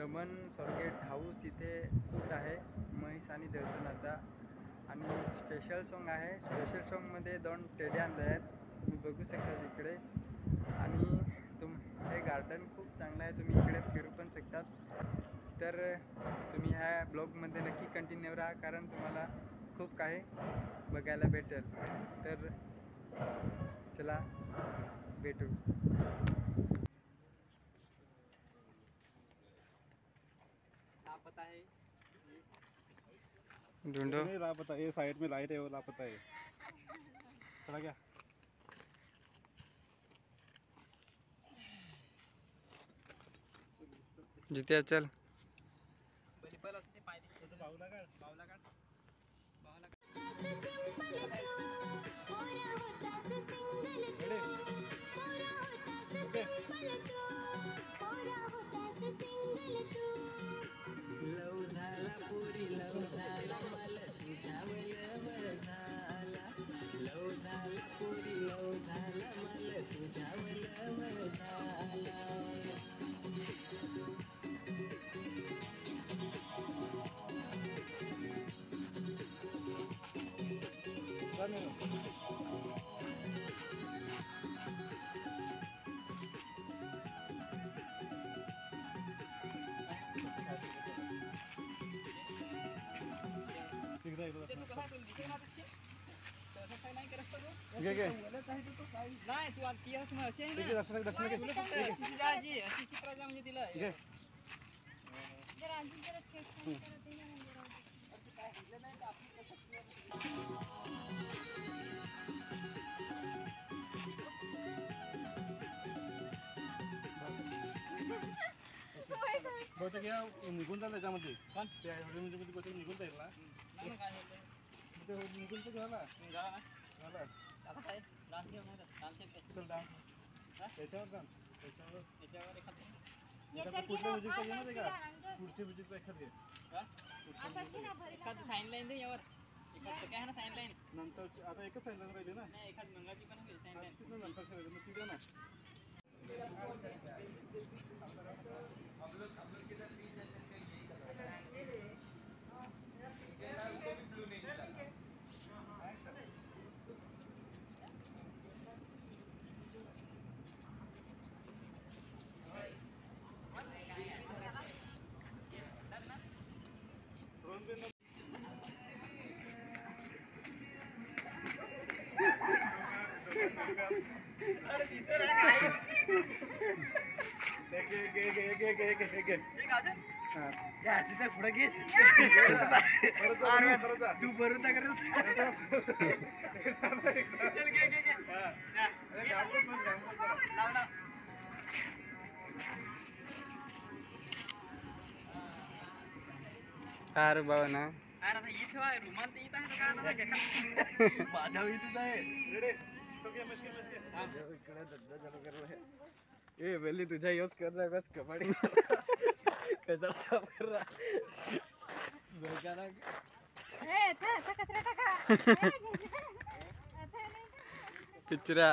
Raman Swargate house इथे shoot आहे महेश आणि दर्शनाचा. आणि स्पेशल सॉन्ग आहे. स्पेशल सॉन्गमध्ये 2 टेड्या आणले आहेत, तुम्ही बघू शकता इकडे. आणि हे गार्डन खूप चांगलं आहे, तुम्ही इकडे फिरू पण शकतात. तर तुम्ही ह्या ब्लॉगमध्ये नक्की कंटिन्यू राहा, कारण तुम्हाला खूप काही बघायला भेटेल. तर चला भेटू. लापता है ढूंढो, नहीं लापता, ये साइड में लाइट है वो लापता है। चला गया जित्या चल. लव झाला पुरी लव झाला मला तुझ्यावर झाला. लव झाला पुरी लव झाला मला तुझ्यावर झाला. नाही तू आधी असे आहे ना, दर्शन दर्शन घे तुला फक्त अशी जायची, अशी चित्र जा म्हणजे तिला घे. जरा अजून जरा छेडछाड करत आहे ना जरा. बहुतेक या निघून जाईल त्याच्यामध्ये पण त्या एवढ्यामध्ये बहुतेक निघून जाईल ना. नाही काय झालं? ते निघून तर झाला झाला झाला. आता काय डान्स घेऊन डान्स चल डान्स त्याच्यावर डान्स त्याच्यावर याच्यावर एखादं एखादा कुठल्या म्युझिकचा घे माहिती का, पुढच्या म्युझिकचा एखाद घे. एखादं साईन लाईन दे यावर. एखादं काय आहे ना साईन लाईन. नंतर आता एकच सांगितलं राहिले ना, नाही एखादी मंगाची पण होईल साईन लाईन. तिथं नंतर सांगितलं मग तिथं ना. पुढे घे तू बरोबर अरे बाबा ना, अरे आता इथं आहे रुमाल ते इथं आहे का माझ्या इथेच आहे. रेडे तो घे मस्के मस्के. इकडे धंदा चालू करला. ए बेली तुझा यूज कर रहा है बस कबड्डी कसा कर रहा बेचारा. ए था कचरा टाका. पिचरा